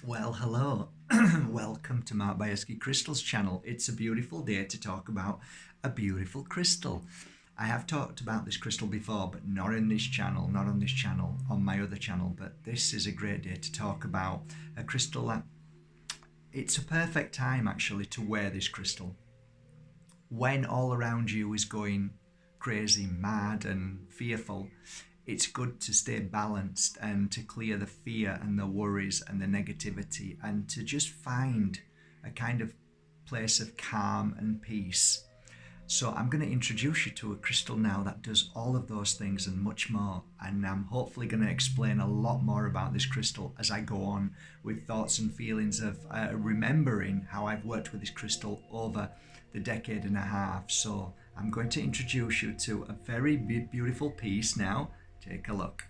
Well, hello. Welcome to Mark Bajerski Crystal's channel. It's a beautiful day to talk about a beautiful crystal. I have talked about this crystal before, but not in this channel, not on this channel, on my other channel. But this is a great day to talk about a crystal that it's a perfect time actually to wear this crystal. When all around you is going crazy, mad and fearful, it's good to stay balanced and to clear the fear and the worries and the negativity and to just find a kind of place of calm and peace. So I'm going to introduce you to a crystal now that does all of those things and much more, and I'm hopefully going to explain a lot more about this crystal as I go on with thoughts and feelings of remembering how I've worked with this crystal over the decade and a half. So I'm going to introduce you to a very beautiful piece now. Take a look.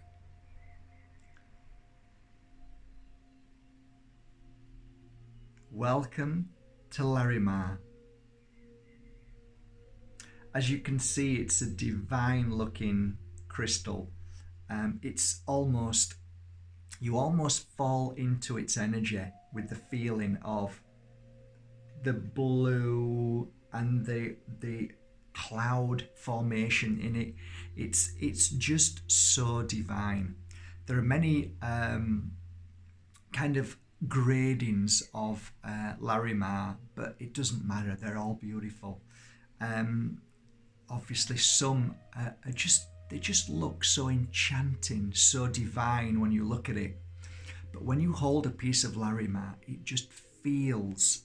Welcome to Larimar. As you can see, it's a divine looking crystal. It's almost, you almost fall into its energy with the feeling of the blue and the cloud formation in it. It's just so divine. There are many kind of gradings of Larimar, but it doesn't matter, they're all beautiful. Obviously some they just look so enchanting, so divine when you look at it, but when you hold a piece of Larimar, it just feels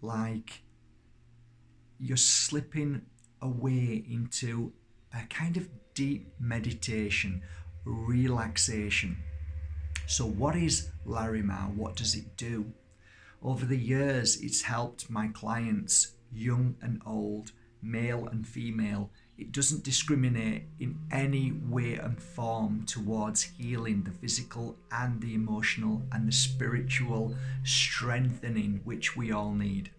like you're slipping away into a kind of deep meditation, relaxation. So what is Larimar? What does it do? Over the years, it's helped my clients, young and old, male and female. It doesn't discriminate in any way and form towards healing the physical and the emotional and the spiritual strengthening which we all need.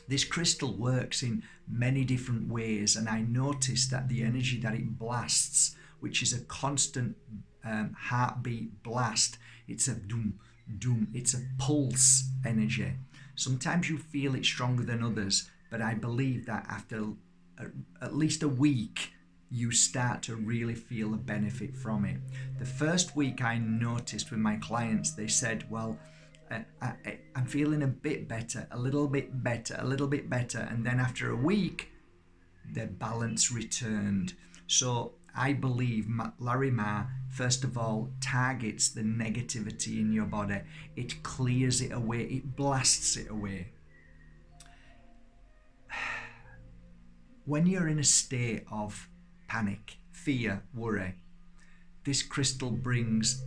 This crystal works in many different ways, and I noticed that the energy that it blasts, which is a constant heartbeat blast, it's a doom, doom, it's a pulse energy. Sometimes you feel it stronger than others, but I believe that after at least a week, you start to really feel a benefit from it. The first week I noticed with my clients, they said, well, I'm feeling a bit better, a little bit better, a little bit better. And then after a week, their balance returned. So I believe Larimar, first of all, targets the negativity in your body. It clears it away, it blasts it away. When you're in a state of panic, fear, worry, this crystal brings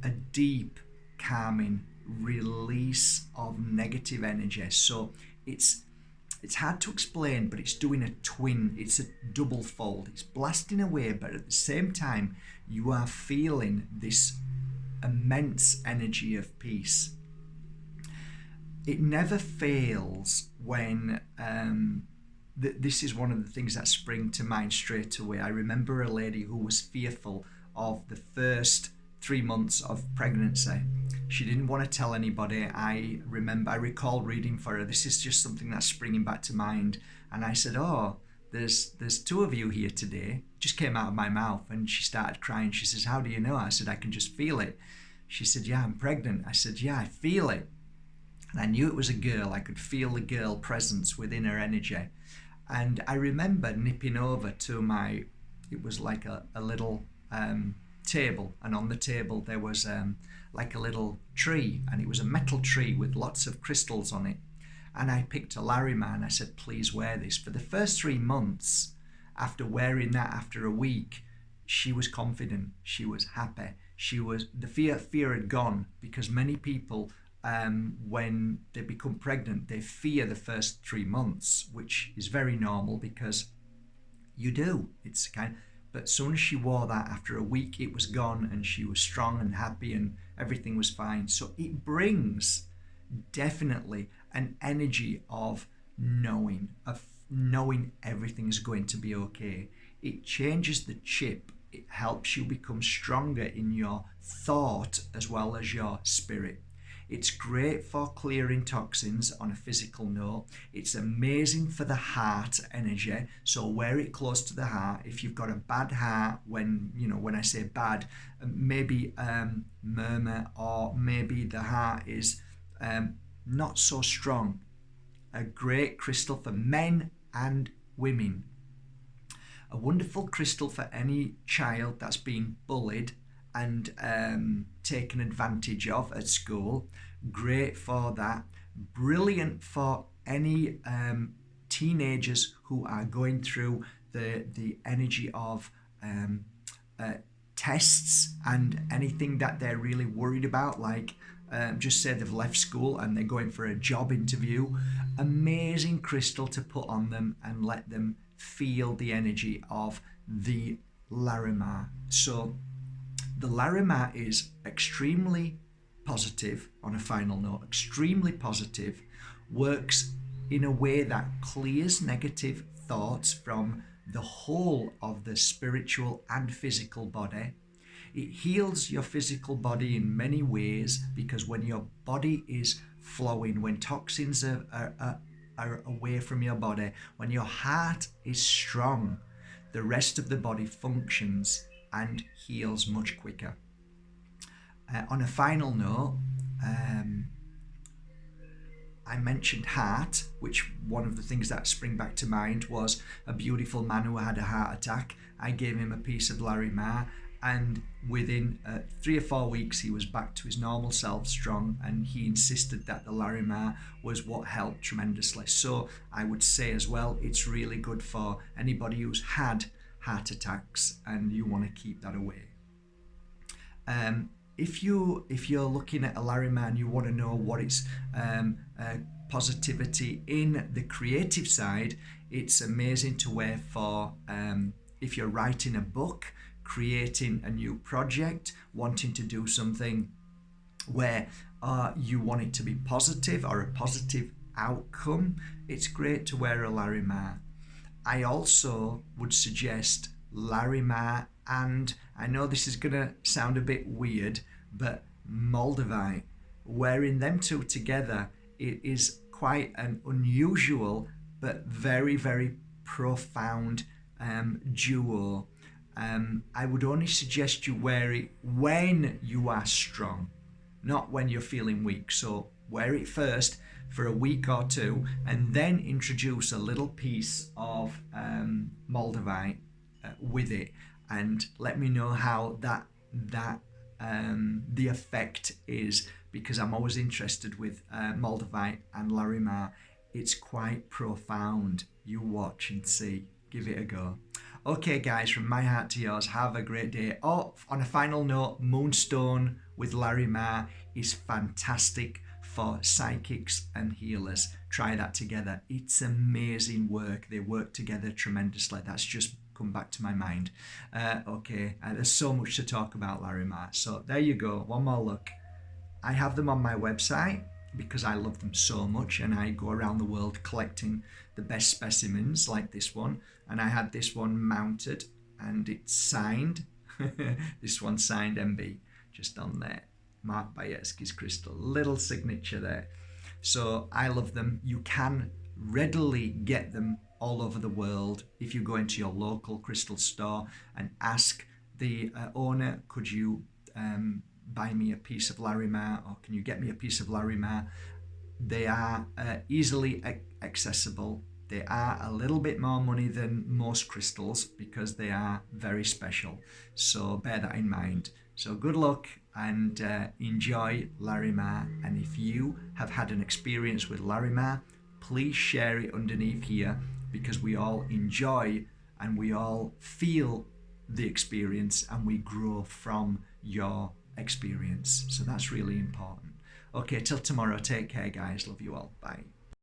a deep, calming release of negative energy. So it's hard to explain, but it's doing a twin, it's a double fold. It's blasting away, but at the same time, you are feeling this immense energy of peace. It never fails when this is one of the things that spring to mind straight away. I remember a lady who was fearful of the first 3 months of pregnancy. She didn't want to tell anybody. I recall reading for her. This is just something that's springing back to mind. And I said, oh, there's two of you here today. It just came out of my mouth. And she started crying. She says, how do you know? I said, I can just feel it. She said, yeah, I'm pregnant. I said, yeah, I feel it. And I knew it was a girl. I could feel the girl presence within her energy. And I remember nipping over to it was like a little table, and on the table there was like a little tree, and it was a metal tree with lots of crystals on it. And I picked a Larimar and I said, please wear this. For the first 3 months, after wearing that, after a week, she was confident, she was happy, the fear had gone, because many people when they become pregnant, they fear the first 3 months, which is very normal because you do. It's but as soon as she wore that, after a week, it was gone, and she was strong and happy, and everything was fine. So it brings definitely an energy of knowing everything is going to be okay. It changes the chip. It helps you become stronger in your thought as well as your spirit. It's great for clearing toxins on a physical note. It's amazing for the heart energy. So wear it close to the heart. If you've got a bad heart, when I say bad, maybe murmur, or maybe the heart is not so strong. A great crystal for men and women. A wonderful crystal for any child that's been bullied and taken advantage of at school. Great for that. Brilliant for any teenagers who are going through the energy of tests and anything that they're really worried about, like just say they've left school and they're going for a job interview. Amazing crystal to put on them and let them feel the energy of the Larimar. So the Larimar is extremely positive. On a final note, extremely positive, works in a way that clears negative thoughts from the whole of the spiritual and physical body. It heals your physical body in many ways, because when your body is flowing, when toxins are away from your body, when your heart is strong, the rest of the body functions and heals much quicker. On a final note, I mentioned heart, which one of the things that spring back to mind was a beautiful man who had a heart attack. I gave him a piece of Larimar, and within 3 or 4 weeks he was back to his normal self, strong, and he insisted that the Larimar was what helped tremendously. So I would say as well, it's really good for anybody who's had heart attacks and you want to keep that away. If you're looking at a Larimar and you want to know what its positivity in the creative side, it's amazing to wear for if you're writing a book, creating a new project, wanting to do something where you want it to be positive or a positive outcome. It's great to wear a Larimar. I also would suggest Larimar, and I know this is going to sound a bit weird, but Moldavite. Wearing them two together, it is quite an unusual but very, very profound duo. I would only suggest you wear it when you are strong, not when you're feeling weak. So wear it first for a week or two, and then introduce a little piece of Moldavite with it, and let me know how that the effect is, because I'm always interested with Moldavite and Larimar. It's quite profound. You watch and see. Give it a go. Okay guys, from my heart to yours, have a great day. Oh, on a final note, Moonstone with Larimar is fantastic for psychics and healers. Try that together. It's amazing work. They work together tremendously. That's just come back to my mind. There's so much to talk about Larimar. So there you go. One more look. I have them on my website because I love them so much, and I go around the world collecting the best specimens like this one. And I had this one mounted and it's signed. This one signed MB just on there. Mark Bajerski's crystal, little signature there. So I love them. You can readily get them all over the world if you go into your local crystal store and ask the owner, could you buy me a piece of Larimar, or can you get me a piece of Larimar? They are easily accessible. They are a little bit more money than most crystals because they are very special. So bear that in mind. So good luck and enjoy Larimar. And if you have had an experience with Larimar, please share it underneath here, because we all enjoy and we all feel the experience and we grow from your experience. So that's really important. Okay, till tomorrow. Take care, guys. Love you all. Bye.